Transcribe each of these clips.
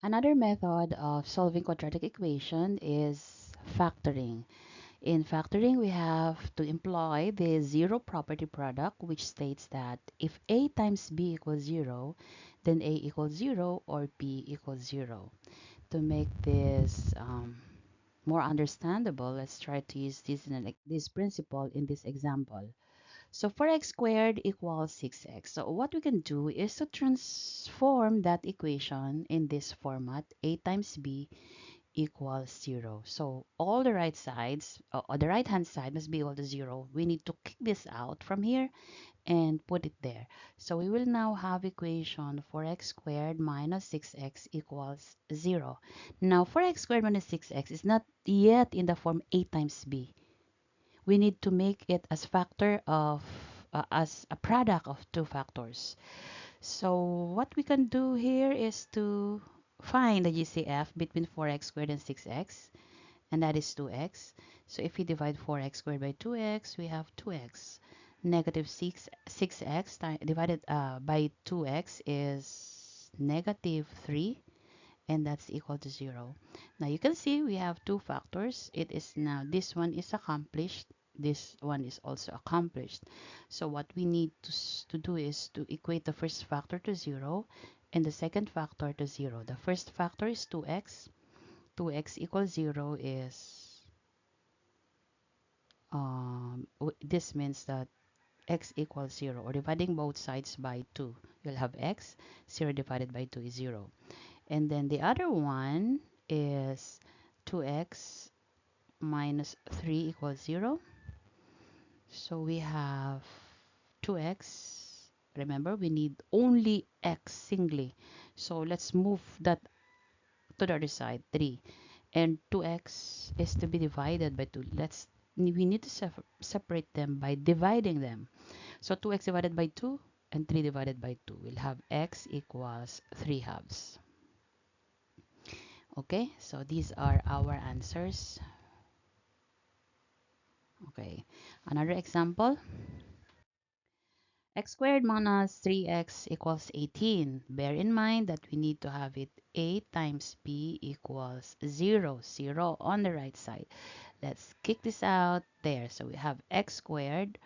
Another method of solving quadratic equation is factoring. In factoring, we have to employ the zero property product, which states that if A times B equals 0, then A equals 0 or B equals 0. To make this more understandable, let's try to use this principle in this example. So 4x squared equals 6x. So what we can do is to transform that equation in this format. A times b equals 0. So all the right sides, or the right hand side must be equal to 0. We need to kick this out from here and put it there. So we will now have equation 4x squared minus 6x equals 0. Now 4x squared minus 6x is not yet in the form a times b. We need to make it as factor of as a product of two factors. So what we can do here is to find the GCF between 4x squared and 6x, and that is 2x. So if we divide 4x squared by 2x, we have 2x. Negative 6x divided by 2x is negative 3, and that's equal to 0. Now you can see we have two factors. It is now this one is accomplished. This one is also accomplished. So what we need to do is to equate the first factor to 0 and the second factor to 0. The first factor is 2x. 2x equals 0 is, this means that x equals 0, or dividing both sides by 2. You'll have x, 0 divided by 2 is 0. And then the other one is 2x minus 3 equals 0. So we have 2x. Remember, we need only x singly. So let's move that to the other side, 3. And 2x is to be divided by 2. We need to separate them by dividing them. So 2x divided by 2 and 3 divided by 2. We'll have x equals 3 halves. Okay, so these are our answers. Okay, another example. X squared minus 3x equals 18. Bear in mind that we need to have it a times b equals 0, 0 on the right side. Let's kick this out there. So we have x squared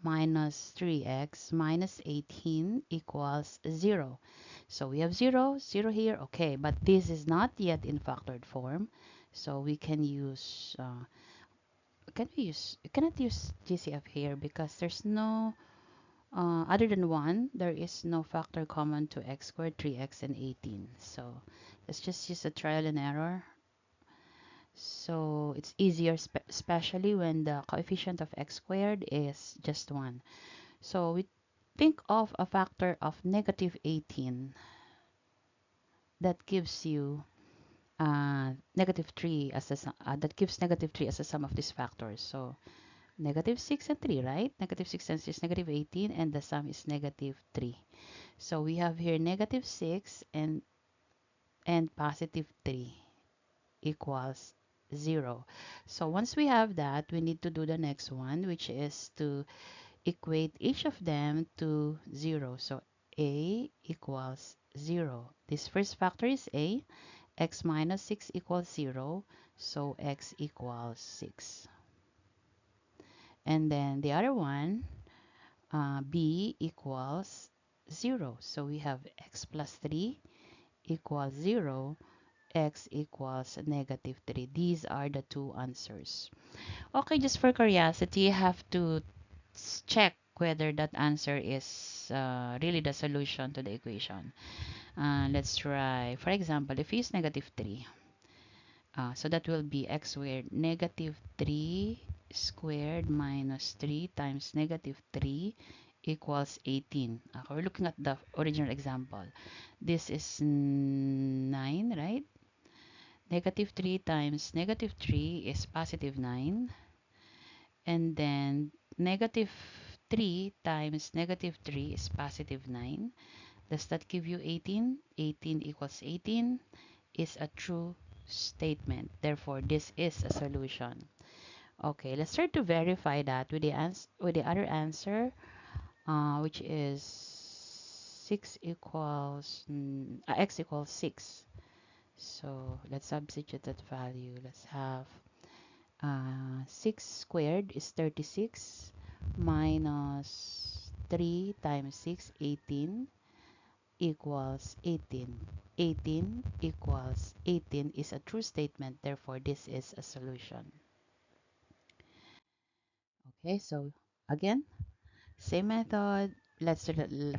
minus 3x minus 18 equals 0. So we have 0, 0 here. Okay, but this is not yet in factored form. So we can use, we cannot use GCF here because there's no, other than 1, there is no factor common to x squared, 3x, and 18. So let's just use a trial and error. So it's easier, especially when the coefficient of x squared is just 1. So we think of a factor of negative 18 that gives you negative 3 as that gives negative 3 as a sum of these factors. So negative 6 and 3, right? Negative 6 times is negative 18, and the sum is negative 3. So we have here negative 6 and positive 3 equals 0. So once we have that, we need to do the next one, which is to equate each of them to 0. So a equals 0. This first factor is a. X minus 6 equals 0. So x equals 6. And then the other one, b equals 0. So we have x plus 3 equals 0. X equals negative 3. These are the two answers. Okay, just for curiosity, you have to check whether that answer is really the solution to the equation. Let's try, for example, if it's negative 3, so that will be x squared. Negative 3 squared minus 3 times negative 3 equals 18. Okay, we're looking at the original example. This is 9, right? Negative 3 times negative 3 is positive 9. And then negative 3 times negative 3 is positive 9. Does that give you 18? 18 equals 18 is a true statement. Therefore, this is a solution. Okay, let's try to verify that with the other answer, which is 6 equals x equals 6. So let's substitute that value. Let's have 6 squared is 36 minus 3 times 6, 18 equals 18. 18 equals 18 is a true statement, therefore this is a solution. Okay, so again, same method. Let's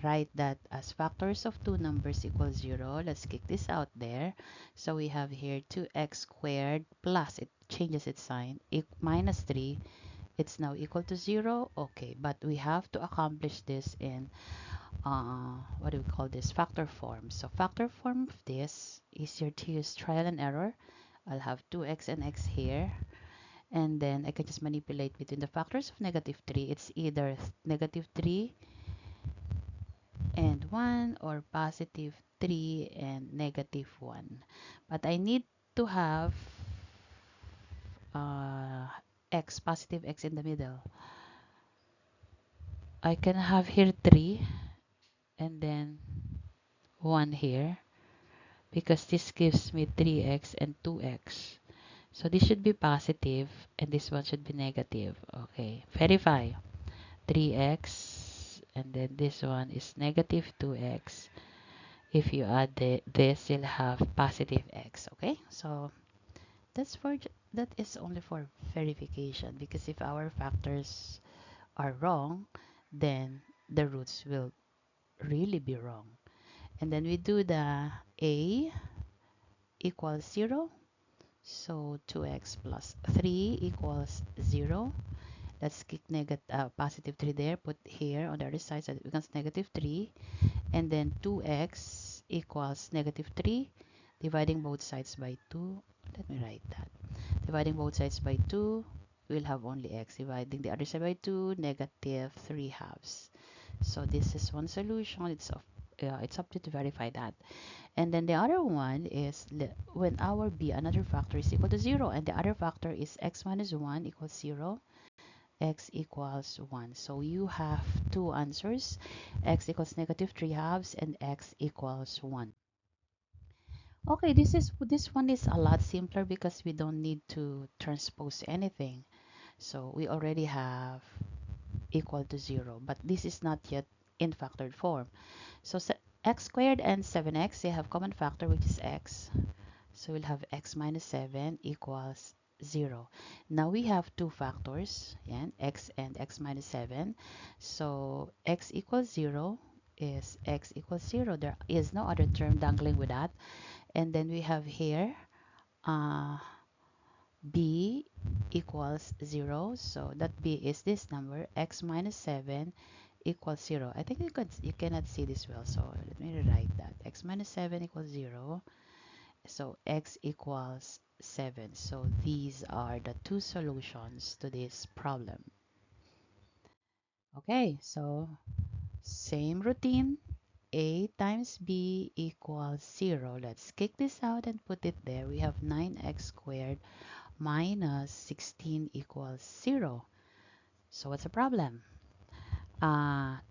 write that as factors of two numbers equals 0. Let's kick this out there. So we have here 2x squared plus, it changes its sign, minus 3. It's now equal to 0. Okay, but we have to accomplish this in, what do we call this? Factor form. So factor form of this, easier to use trial and error. I'll have 2x and x here. And then I can just manipulate between the factors of negative 3. It's either negative 3 and 1 or positive 3 and negative 1. But I need to have uh, x, positive x in the middle. I can have here 3 and then 1 here because this gives me 3x and 2x. So this should be positive and this one should be negative. Okay, verify. 3x and then this one is negative 2x. If you add this, you'll have positive x. Okay, so that is only for verification, because if our factors are wrong, then the roots will really be wrong. And then we do the a equals 0. So 2x plus 3 equals 0. Let's kick positive 3 there, put here on the other side so it becomes negative 3. And then 2x equals negative 3, dividing both sides by 2. Let me write that. Dividing both sides by 2, we'll have only x. Dividing the other side by 2, negative 3 halves. So this is one solution. It's up to verify that. And then the other one is when our b, another factor, is equal to 0, and the other factor is x minus 1 equals 0, x equals 1. So you have two answers, x equals negative 3 halves and x equals 1. Okay, this one is a lot simpler because we don't need to transpose anything. So we already have equal to 0, but this is not yet in factored form. So x squared and 7x, they have common factor, which is x. So we'll have x minus 7 equals 0. Now we have two factors, yeah, x and x minus 7. So x equals 0 is x equals 0. There is no other term dangling with that. And then we have here uh, b equals 0. So that b is this number, x minus 7 equals 0. I think you cannot see this well, so let me rewrite that. X minus 7 equals 0. So x equals 7. So these are the two solutions to this problem. Okay, so same routine. A times b equals 0. Let's kick this out and put it there. We have 9x squared minus 16 equals 0. So what's the problem?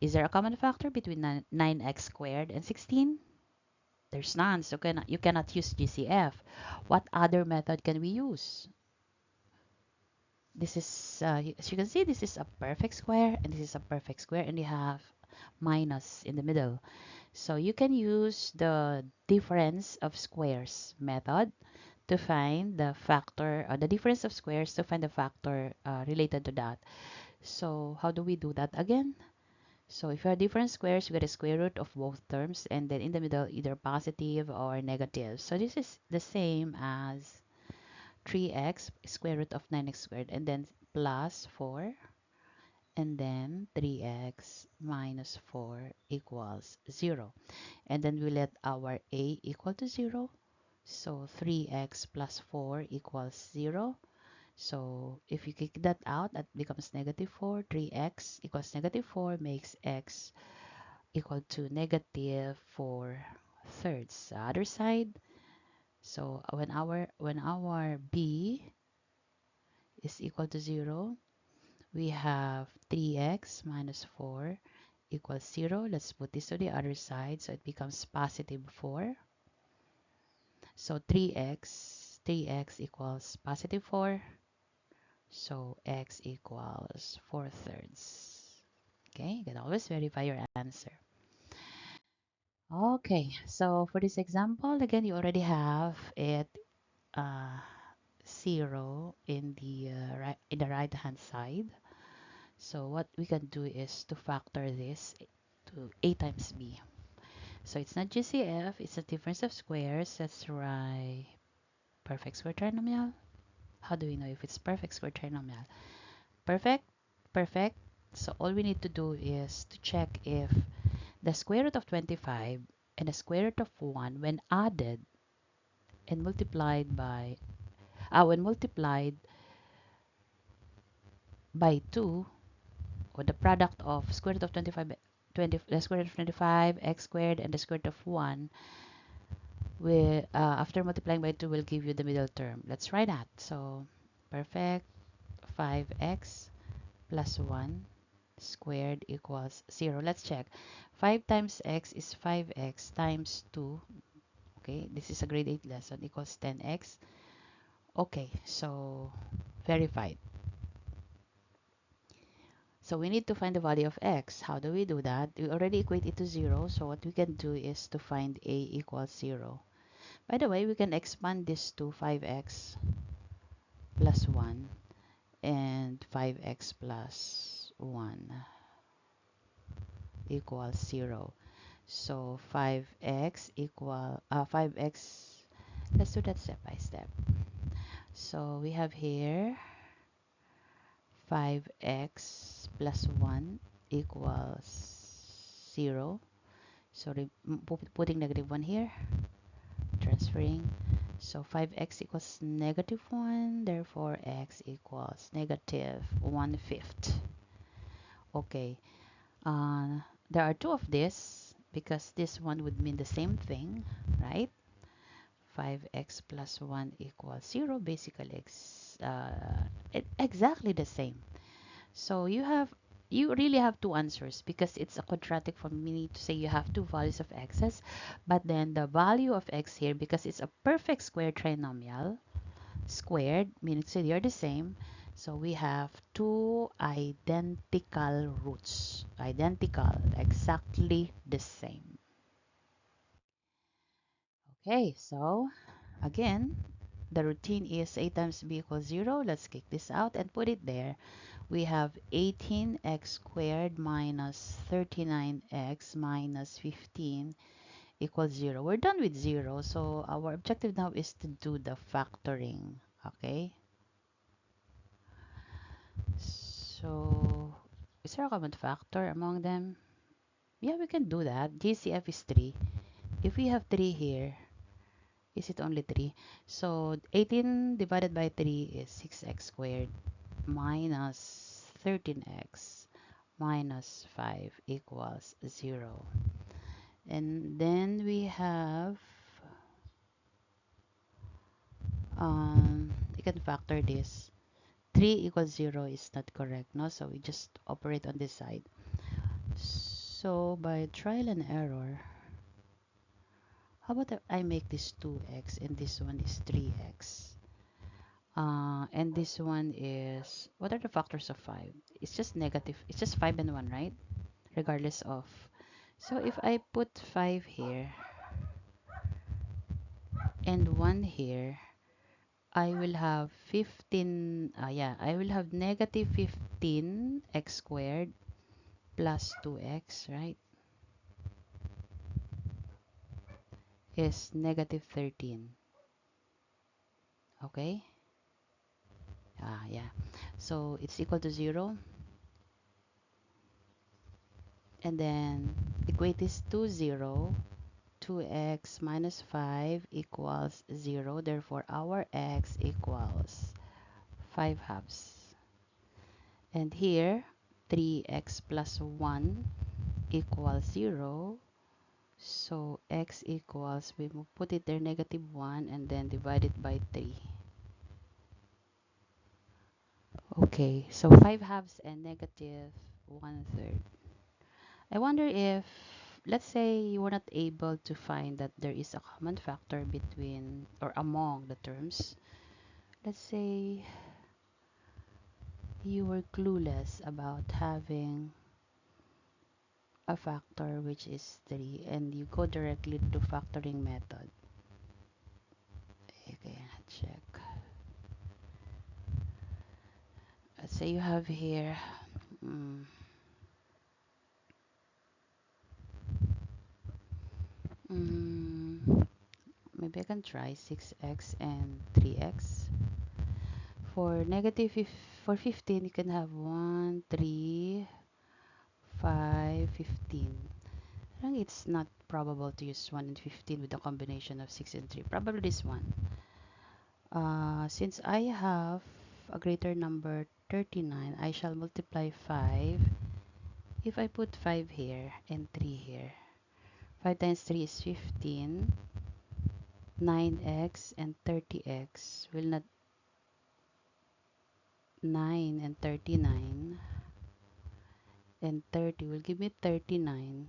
Is there a common factor between 9x squared and 16? There's none, so you cannot use GCF. What other method can we use? This is, as you can see, this is a perfect square, and this is a perfect square, and you have minus in the middle. So you can use the difference of squares method to find the factor, the difference of squares to find the factor related to that. So how do we do that again? So if you have different squares, you get a square root of both terms, and then in the middle, either positive or negative. So this is the same as 3x square root of 9x squared, and then plus 4, and then 3x minus 4 equals 0. And then we let our a equal to 0. So 3x plus 4 equals 0. So if you kick that out, that becomes negative 4. 3x equals negative 4 makes x equal to negative 4 thirds. The other side, so when our b is equal to 0, we have 3x minus 4 equals 0. Let's put this to the other side so it becomes positive 4. So 3x equals positive 4. So x equals 4 thirds. Okay, you can always verify your answer. Okay, so for this example, again, you already have it uh, 0 in the right hand side. So what we can do is to factor this to a times b. So it's not GCF, it's a difference of squares. Let's try perfect square trinomial. How do we know if it's perfect square trinomial? Perfect, perfect. So all we need to do is to check if the square root of 25 and the square root of 1 when added and multiplied by when multiplied by 2, or the product of square root of 25 the square root of 25 x squared and the square root of 1 will after multiplying by 2 will give you the middle term. Let's try that. So perfect 5x plus 1 squared equals 0. Let's check. 5 times x is 5x times 2. Okay, this is a grade 8 lesson, equals 10x. Okay, so verified. So we need to find the value of x. How do we do that? We already equate it to 0, so what we can do is to find a equals 0. By the way, we can expand this to 5x plus 1 and 5x plus 1 equals 0. So 5x, let's do that step by step. So we have here 5x plus 1 equals 0. So putting negative 1 here, transferring. So 5x equals negative 1, therefore x equals negative 1/5. Okay, uh, there are two of this because this one would mean the same thing, right? 5x plus 1 equals 0, basically exactly the same. So you really have two answers because it's a quadratic for me to say you have two values of x's, but then the value of x here, because it's a perfect square trinomial, squared meaning so they're the same. So we have two identical roots, identical, exactly the same. Okay, so again, the routine is a times b equals 0. Let's kick this out and put it there. We have 18x squared minus 39x minus 15 equals 0. We're done with 0. So our objective now is to do the factoring. Okay. So is there a common factor among them? Yeah, we can do that. GCF is 3. If we have 3 here, is it only 3? So 18 divided by 3 is 6x squared minus 13x minus 5 equals 0. And then we have, you can factor this. 3 equals 0 is not correct, no? So we just operate on this side. So by trial and error, how about I make this 2x and this one is 3x? And this one is, what are the factors of 5? It's just negative. It's just 5 and 1, right? Regardless of. So if I put 5 here and 1 here, I will have 15, I will have negative 15 x squared plus 2x, right? Is negative 13. Okay? Yeah. So it's equal to 0. And then equate this to 0. 2x minus 5 equals 0. Therefore, our x equals 5 halves. And here, 3x plus 1 equals 0. So x equals, we will put it there, negative 1, and then divide it by 3. Okay, so 5 halves and negative 1/3. I wonder if let's say you were not able to find that there is a common factor between or among the terms. Let's say you were clueless about having a factor which is 3 and you go directly to factoring method. Okay, check. Let's say you have here mm, mm, maybe I can try 6x and 3x. For for 15 you can have 1, 3, 5, 15. I think it's not probable to use 1 and 15 with a combination of 6 and 3. Probably this one. Since I have a greater number 39, I shall multiply 5 if I put 5 here and 3 here. 5 times 3 is 15. 9x and 30x will not 9 and 39 and 30 will give me 39.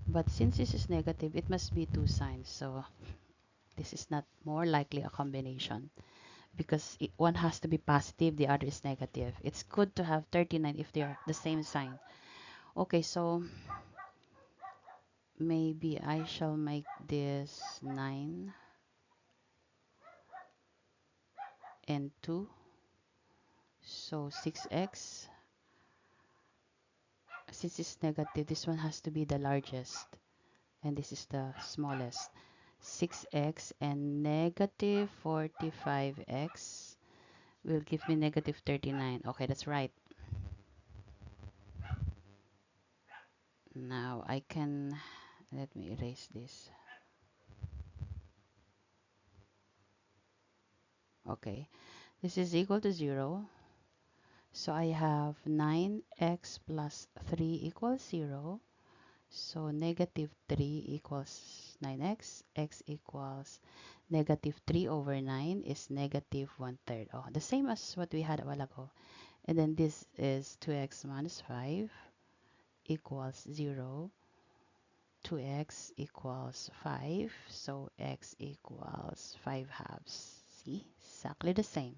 But since this is negative, it must be two signs. So this is not more likely a combination because one has to be positive, the other is negative. It's good to have 39 if they are the same sign. Okay, so maybe I shall make this 9 and 2. So 6x, since it's negative, this one has to be the largest and this is the smallest. 6x and negative 45x will give me negative 39. Okay, that's right. Now I can, let me erase this. Okay, this is equal to 0. So I have 9x plus 3 equals 0. So negative 3 equals 9x. X equals negative 3 over 9 is negative 1/3. Oh, the same as what we had a while ago. And then this is 2x minus 5 equals 0. 2x equals 5. So x equals 5 halves. See, exactly the same.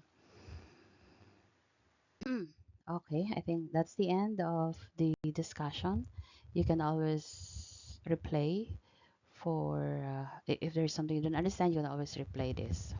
Okay, I think that's the end of the discussion. You can always replay for if there's something you don't understand, you can always replay this.